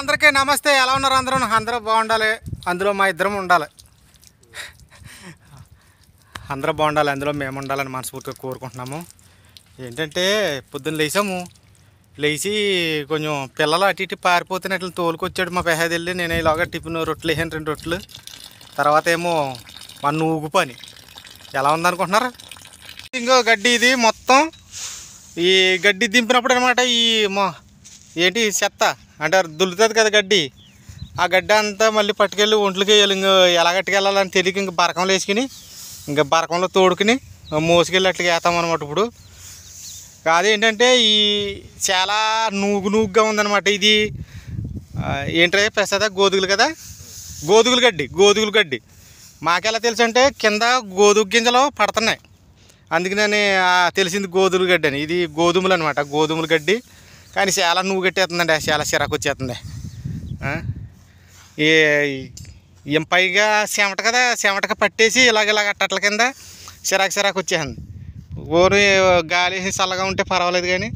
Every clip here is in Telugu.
అందరికీ నమస్తే. ఎలా ఉన్నారు అందరూ? అందరూ బాగుండాలి, అందులో మా ఇద్దరం ఉండాలి. అందరూ బాగుండాలి, అందులో మేము ఉండాలని మనస్ఫూర్తిగా కోరుకుంటున్నాము. ఏంటంటే పొద్దున్న లేచి కొంచెం పిల్లలు అటు ఇటు పారిపోతున్నట్లు తోలుకొచ్చాడు మా పెహది వెళ్ళి. నేను ఇలాగా టిఫిన్ రొట్టెలు వేసాను, 2 రొట్టెలు. తర్వాత ఏమో మన నూగు పని ఎలా ఉందనుకుంటున్నారు? ఇంకో గడ్డి ఇది మొత్తం ఈ గడ్డి దింపినప్పుడు అనమాట. ఈ ఏంటి చెత్త అంటే దులుతుంది కదా గడ్డి, ఆ గడ్డి అంతా మళ్ళీ పట్టుకెళ్ళి ఒంట్లోకి వేయాలి. ఇంకో ఎలా గట్టుకెళ్ళాలని తెలియక ఇంక బరకంలో వేసుకుని ఇంకా బరకంలో తోడుకుని మోసుకెళ్ళి అట్లా వేస్తామన్నమాట. ఇప్పుడు కాదేంటంటే ఈ చాలా నూగుగా ఉందన్నమాట. ఇది ఏంటంటే ప్రసాద గోధుగులు కదా, గోధుగులు గడ్డి. మాకెలా తెలుసు అంటే కింద గోధుమ గింజలు పడుతున్నాయి, అందుకని తెలిసింది గోధుమ గడ్డి అని. ఇది గోధుమలు అనమాట, గోధుమల గడ్డి. కానీ చాలా నువ్వు కట్టేస్తుందండి, చాలా చిరాకు వచ్చేస్తుంది. ఏం పైగా చెమట కదా, చెమటగా పట్టేసి ఇలాగ అట్టట్ల కింద చిరాకు వచ్చేసింది. ఓరు గాలి చల్లగా ఉంటే పర్వాలేదు, కానీ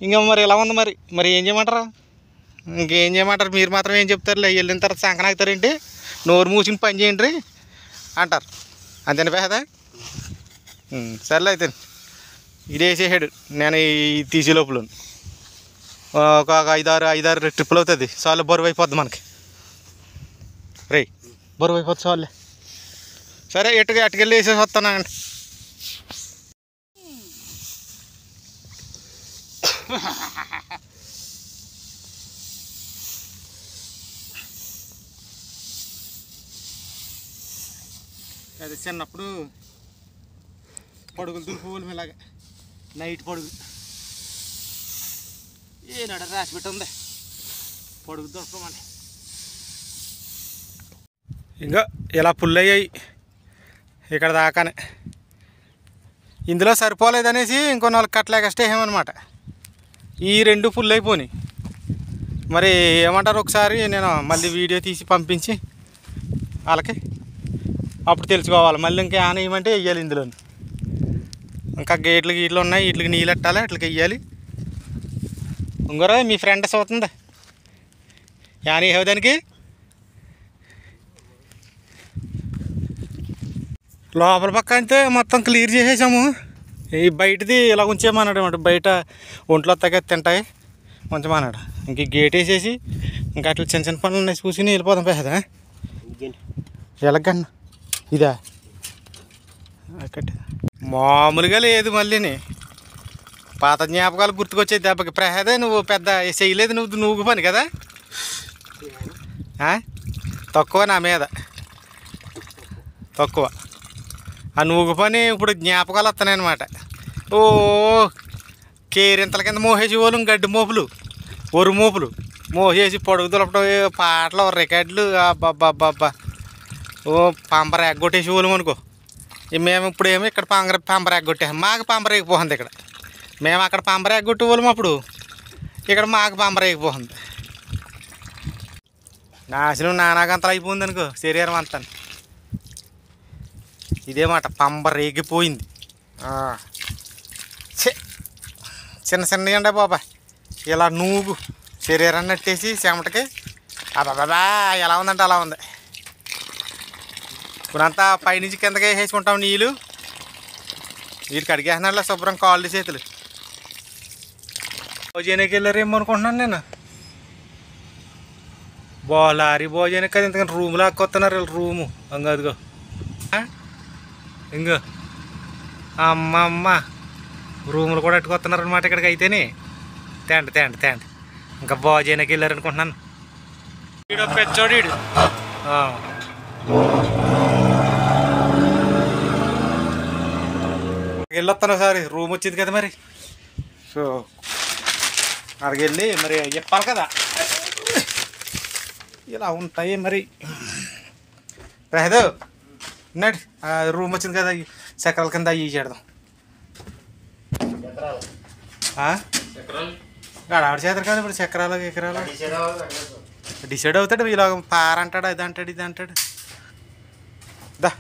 ఇంకా మరి ఇలా ఉంది. మరి ఏం చేయమంటారా? ఇంకేం చేయమంటారు? మీరు మాత్రం ఏం చెప్తారులే. వెళ్ళిన తర్వాత సంకనాగుతారేంటి, నోరు మూసుకుని పని చేయండి అంటారు. అంతేనా పేద? సర్లే అయితే ఇది వేసేసాడు. నేను ఈ తీసే లోపల ఒక 5-6 ట్రిప్పులు అవుతుంది. చాలు, బరువు అయిపోద్ది మనకి. బరువు అయిపోద్ది చాలులే. సరే అటుకెళ్ళి వేసేసి వస్తానండి. అది చిన్నప్పుడు పడుగులు దులిపోవాలి ఇలాగా, నైట్ పడుగు ఏనాడు రాసి పెట్టి ఉంది పడుగు దొరకమని. ఇంకా ఇలా పుల్లయ్యాయి ఇక్కడ దాకానే. ఇందులో సరిపోలేదనేసి ఇంకో 4 కట్టలు ఎక్స్ట్రా వేయమన్నమాట. ఈ 2 ఫుల్ అయిపోయినాయి. మరి ఏమంటారు? ఒకసారి నేను మళ్ళీ వీడియో తీసి పంపించి వాళ్ళకి అప్పుడు తెలుసుకోవాలి. మళ్ళీ ఇంకా ఏమైనా వేయమంటే వెయ్యాలి. ఇందులో ఇంకా గేట్లు ఉన్నాయి, వీటికి నీళ్ళు పెట్టాలి, అట్లకి వెయ్యాలి. ఇంకోరా మీ ఫ్రెండ్ అవుతుందా ఏమైనా వేయదానికి? లోపల పక్క అంతే మొత్తం క్లియర్ చేసేసాము. ఈ బయటది ఇలా ఉంచేమన్నాడు అనమాట. బయట ఒంట్లో తగ్గ తింటాయి ఉంచమన్నాడు. ఇంక గేట్ వేసేసి ఇంకా అట్లా చిన్న పనులు ఉన్నాయి చూసి వెళ్ళిపోదాం పేదా. ఎలాగన్నా ఇదా మామూలుగా లేదు. మళ్ళీని పాత జ్ఞాపకాలు గుర్తుకొచ్చే దెబ్బకి. ప్రహేదే నువ్వు పెద్ద చేయలేదు, నువ్వు పని కదా, తక్కువ నా మీద తక్కువ. ఆ నువ్వు పని ఇప్పుడు జ్ఞాపకాలు వస్తున్నాయి అనమాట. ఓ కేరింతల కింద మోసేసి వాళ్ళు గడ్డి మోపులు, ఒరు మోపులు మోసేసి పొడుగు దులపడం, పాటలు రికార్డులు, అబ్బాబ్బాబ్బా. ఓ పంపర ఎగ్గొట్టేసి వాళ్ళం అనుకో. మేము ఇప్పుడేమో ఇక్కడ పంపర ఎగ్గొట్టాం. మాకు పంపర ఎగిపోతుంది ఇక్కడ. మేము అక్కడ పంపర ఎగ్గొట్టే వాళ్ళం, అప్పుడు ఇక్కడ మాకు పంపర ఎగిపోతుంది. నాశనం నానాగంతలు అయిపోయింది అనుకో శరీరం అంతా. ఇదే మాట, పంపర ఎగిపోయింది. చిన్నగా ఉండే బాబా ఇలా నూగు శరీరాన్ని నట్టేసి చెమటకి అబ్బాబా ఎలా ఉందంటే అలా ఉంది. ఇప్పుడంతా పైనుంచి కిందకి వేసుకుంటాం నీళ్ళు. వీటికి అడిగేస్తున్నాడులే శుభ్రం కాళ్ళు చేతులు. భోజనానికి వెళ్ళారేమో అనుకుంటున్నాను నేను. లారీ భోజనానికి కదా ఇంతకని రూమ్ లాక్కొస్తున్నారు వీళ్ళు. రూము అదిగో ఇంకో అమ్మ రూములు కూడా అట్టుకొస్తున్నారు అనమాట ఇక్కడికి. అయితేనే తేండి ఇంకా భోజనానికి వెళ్ళారనుకుంటున్నాను. వీడు పెచ్చోడు వీడు. వెళ్ళొస్తాను ఒకసారి, రూమ్ వచ్చింది కదా మరి. సో అక్కడికి వెళ్ళి మరి చెప్పాలి కదా ఇలా ఉంటాయి మరి. రాదు నడు, రూమ్ వచ్చింది కదా, చక్రాల కింద అవి చేద్దాం. ఆవిడ చేద్దరు కదా ఇప్పుడు చక్రాలు డిసైడ్ అవుతాడు. ఇలా పారంటాడు, అది అంటాడు, ఇది అంటాడు. దా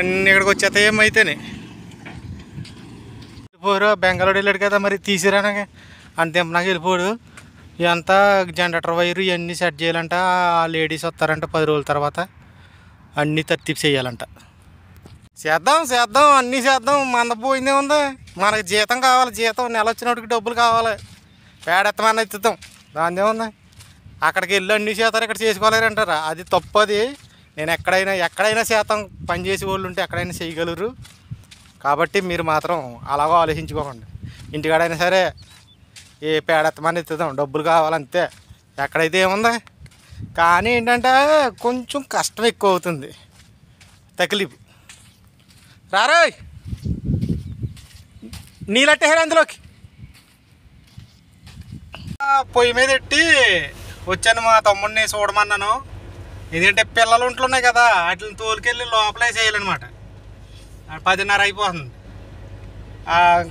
అన్నీ ఇక్కడికి వచ్చేస్తాయి ఏమైతేనే. వెళ్ళిపోరు, బెంగళూరు వెళ్ళాడు కదా మరి తీసిరానాక అంతే నాకు వెళ్ళిపోడు. ఇదంతా జనరేటర్ వైరు ఇవన్నీ సెట్ చేయాలంట. లేడీస్ వస్తారంట 10 రోజుల తర్వాత, అన్నీ తర్తీపు చేయాలంట. చేద్దాం చేద్దాం అన్నీ చేద్దాం. పోయిందే ఉంది, మనకి జీతం కావాలి. జీతం నెల వచ్చినప్పటికి డబ్బులు కావాలి. పేడెత్తమని ఎత్తుతాం, దాని ఉంది. అక్కడికి వెళ్ళి అన్నీ చేస్తారు, ఇక్కడ చేసుకోలేరంటారా? అది తప్పు. అది నేను ఎక్కడైనా శాతం పని చేసే వాళ్ళు ఉంటే ఎక్కడైనా చేయగలరు. కాబట్టి మీరు మాత్రం అలాగో ఆలోచించుకోకండి. ఇంటికాడైనా సరే ఏ పేడెత్తమని ఎత్తుతాం, డబ్బులు కావాలంతే. ఎక్కడైతే ఏముంది. కానీ ఏంటంటే కొంచెం కష్టం ఎక్కువ అవుతుంది, తకిలీపు. రారోయ్ నీళ్ళట్టేసారు అందులోకి. పొయ్యి మీద పెట్టి వచ్చాను, మా తమ్ముడిని చూడమన్నాను. ఎందుకంటే పిల్లలు ఉంటున్నాయి కదా, వాటిని తోలుకెళ్ళి లోపలే చేయాలన్నమాట. 10:30 అయిపోతుంది.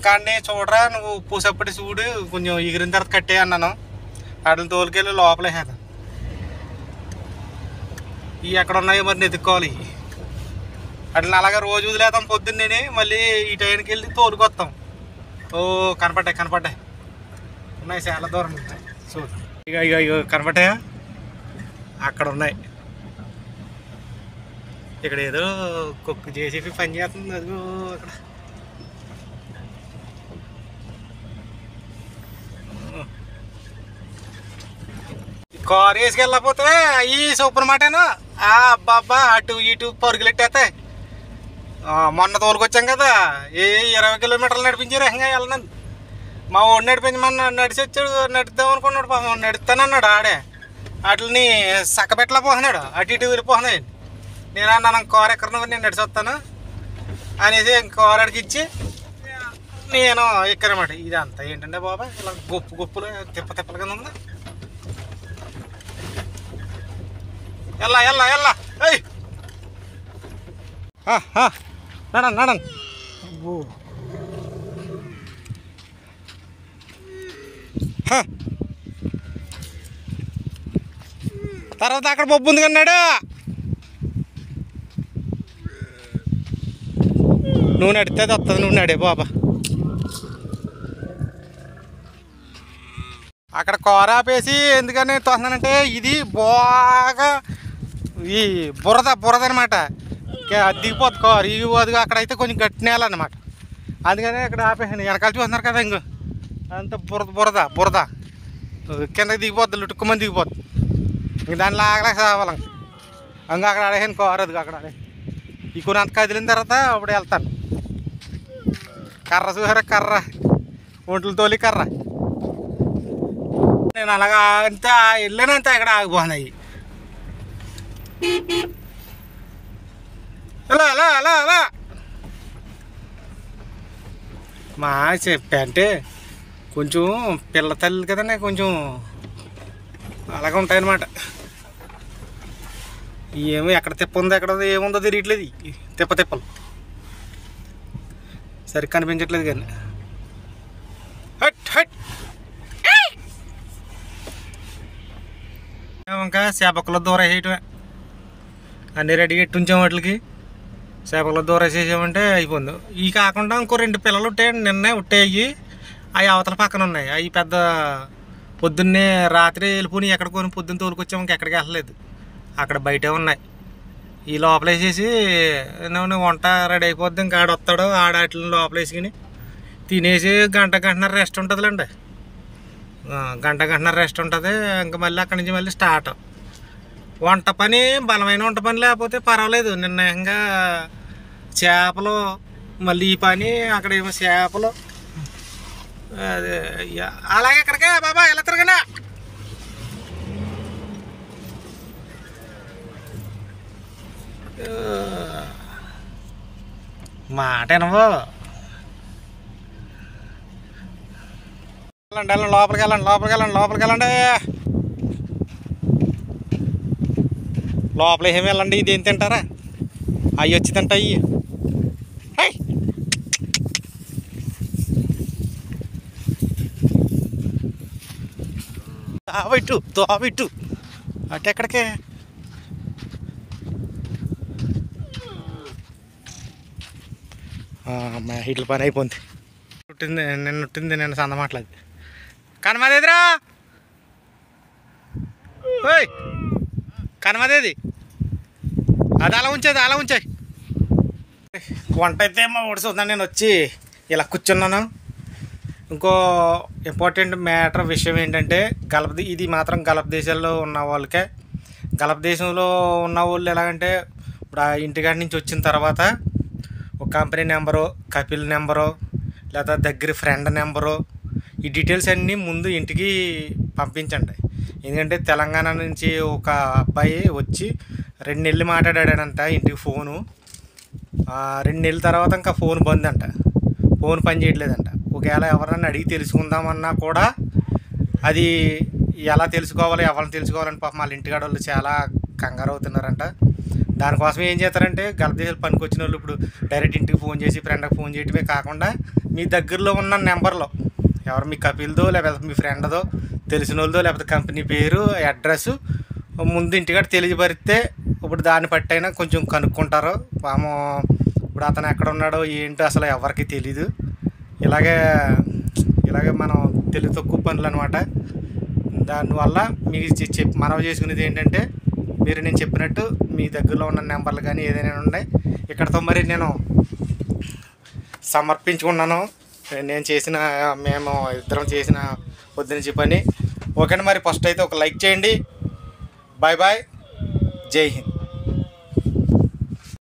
కానీ చూడరా నువ్వు పూసప్పటి చూడు, కొంచెం ఎగిరిన తర్వాత కట్టే అన్నాను. వాటిని తోలుకెళ్ళి లోపలే చేద్దాం. ఇవి ఎక్కడ ఉన్నాయో మరి ఎత్తుక్కోవాలి. వాటిని అలాగే రోజు వదిలేద్దాం పొద్దున్నే, మళ్ళీ ఈ టైంకి వెళ్ళి తోలుకొస్తాం. ఓ కనపడ్డాయి ఉన్నాయి, చాలా దూరం చూడు. ఇక కనపడ్డాయా? అక్కడ ఉన్నాయి. ఇక్కడ ఏదో కుక్క జేసీబీ పని చేస్తుంది, అదిగో అక్కడ. కారు వేసుకెళ్ళకపోతే అవి సూపర్ మాటేను. అబ్బా అటు ఇటు పరుగులెట్టేస్తాయి. మొన్న తోలుకొచ్చాం కదా, 20 కిలోమీటర్లు నడిపించారు. ఇంకా వెళ్ళనంది మా వాడు నడిపించి, మొన్న నడిచి వచ్చాడు. నడుద్దాం అనుకున్నాడు, పాపం నడుస్తానన్నాడు. ఆడే వాటిని సక్కబెట్టలేకపోతున్నాడు, అటు ఇటు వెళ్ళిపోతున్నాయి. నేను అన్నాను కారు ఎక్కడ నేను నడిచి వస్తాను అనేసి కారు అడిగి ఇచ్చి నేను ఎక్కనమాట. ఇదంతా ఏంటంటే బాబా ఇలా గొప్పులు తిప్పల కింద ఉంది. ఎల్లా నడండి. తర్వాత అక్కడ బొబ్బు ఉంది కన్నాడు. నువ్వు నడితే వస్తుంది, నువ్వు నడే బాబా. అక్కడ కూర ఆపేసి ఎందుకని తోస్తున్నానంటే ఇది బాగా ఈ బురద అనమాట. దిగిపోద్ది కూర. ఈ అదిగా అక్కడైతే కొంచెం గట్టి నేల అనమాట. అందుకని అక్కడ ఆపేసాను. వెనకాల చూస్తున్నారు కదా, ఇంకో అంత బురద కిందకి దిగిపోద్ది, లుట్టుకుమని దిగిపోద్ది. ఇంక దాన్ని లాగలేక రావాలి. ఇంకా అక్కడ ఆడేసాను కూర. అదిగా అక్కడ ఆడే ఈ కొన్ని అంత కదిలిన తర్వాత అప్పుడు వెళ్తాను. కర్ర చూసారా, కర్ర ఒంట్లు తోలి కర్ర. నేను అలాగా అంతా వెళ్ళానంతే, అక్కడ ఆగిపోతున్నాయి. అలా మా చెప్పా అంటే కొంచెం పిల్ల తల్లి కదండి, కొంచెం అలాగే ఉంటాయన్నమాట. ఏమో ఎక్కడ తిప్ప ఉందో ఎక్కడ ఏముందో తిరగట్లేదు. తిప్పలు సరిగ్గా కనిపించట్లేదు. కానీ ఇంకా చేపకుల దూర వేయటమే. అన్నీ రెడీగా ఎట్టుంచాం. వాటికి చేపకుల దూర వేసేసామంటే అయిపోయింది. ఈ కాకుండా ఇంకో 2 పిల్లలు ఉంటాయండి, నిన్నే ఉట్టేవి. అవి అవతల పక్కన ఉన్నాయి. అవి పెద్ద పొద్దున్నే రాత్రి వెళ్ళిపోయి ఎక్కడ కొని పొద్దున్న తోలుకొచ్చాము. ఇంకెక్కడికి వెళ్ళలేదు, అక్కడ బయటే ఉన్నాయి. ఈ లోపల వేసేసి వంట రెడీ అయిపోద్ది. ఇంకా ఆడొస్తాడు, ఆడవాటిని లోపల వేసుకుని తినేసి గంటన్నర రెస్ట్ ఉంటుందిలేండి. గంటన్నర రెస్ట్ ఉంటుంది. ఇంకా మళ్ళీ అక్కడి నుంచి మళ్ళీ స్టార్ట్. వంట పని బలమైన వంట పని లేకపోతే పర్వాలేదు. నిన్న ఇంకా చేపలు, మళ్ళీ ఈ పని అక్కడేమో చేపలు. అదే అలాగే ఎక్కడికే బాబా ఎలా తిరగనా. మాటేనవో. వెళ్ళండి లోపలికి వెళ్ళండి. లోపల ఏమి వెళ్ళండి. ఇది ఏం తింటారా? అవి వచ్చి తింటాయి. తోబెట్టు అటు ఎక్కడికే. ఇట్ల పని అయిపోయింది. నిన్న సంద మాట్లాది కనమదేదిరా ఓయ్ కనమదేది అది అలా ఉంచాయి. వంట అయితే మా ఒడిసొద్దాను. నేను వచ్చి ఇలా కూర్చున్నాను. ఇంకో ఇంపార్టెంట్ మ్యాటర్ విషయం ఏంటంటే ఇది మాత్రం గల్ఫ్ దేశాల్లో ఉన్న వాళ్ళకే. గల్ఫ్ దేశంలో ఉన్న వాళ్ళు ఎలాగంటే ఇప్పుడు ఆ ఇంటికాడి నుంచి వచ్చిన తర్వాత ఒక కంపెనీ నెంబరు, కపిల్ నెంబరు, లేదా దగ్గర ఫ్రెండ్ నెంబరు, ఈ డీటెయిల్స్ అన్నీ ముందు ఇంటికి పంపించండి. ఎందుకంటే తెలంగాణ నుంచి ఒక అబ్బాయి వచ్చి 2 నెలలు మాట్లాడాడంట ఇంటికి ఫోను. 2 నెలల తర్వాత ఇంకా ఫోన్ బంద్ అంట, ఫోన్ పని చేయట్లేదంట. ఒకవేళ ఎవరన్నా అడిగి తెలుసుకుందామన్నా కూడా అది ఎలా తెలుసుకోవాలి, ఎవరిని తెలుసుకోవాలని పాపం వాళ్ళ ఇంటికాడ వాళ్ళు చాలా కంగారు అవుతున్నారంట. దానికోసం ఏం చేస్తారంటే గల్ఫ్ దేశాలు పనికి వచ్చిన వాళ్ళు ఇప్పుడు డైరెక్ట్ ఇంటికి ఫోన్ చేసి ఫ్రెండ్కి ఫోన్ చేయటమే కాకుండా మీ దగ్గరలో ఉన్న నెంబర్లో ఎవరు మీ కపిల్దో లేకపోతే మీ ఫ్రెండ్దో తెలిసిన వాళ్ళదో లేకపోతే కంపెనీ పేరు, అడ్రస్ ముందు ఇంటికాడ తెలియపరిస్తే ఇప్పుడు దాన్ని బట్టి అయినా కొంచెం కనుక్కుంటారు. పాము ఇప్పుడు అతను ఎక్కడ ఉన్నాడో ఏంటో అసలు ఎవరికి తెలీదు. ఇలాగే మనం తెలివి తక్కువ పనులు అనమాట. దానివల్ల మీకు మనవి చేసుకునేది ఏంటంటే మీరు నేను చెప్పినట్టు మీ దగ్గరలో ఉన్న నెంబర్లు కానీ ఏదైనా ఉన్నాయి ఇక్కడతో మరి నేను సమర్పించుకున్నాను. మేము ఇద్దరం చేసిన పొద్దున పని. ఓకేనా, మరి ఫస్ట్ అయితే ఒక లైక్ చేయండి. బాయ్ బాయ్, జై హింద్.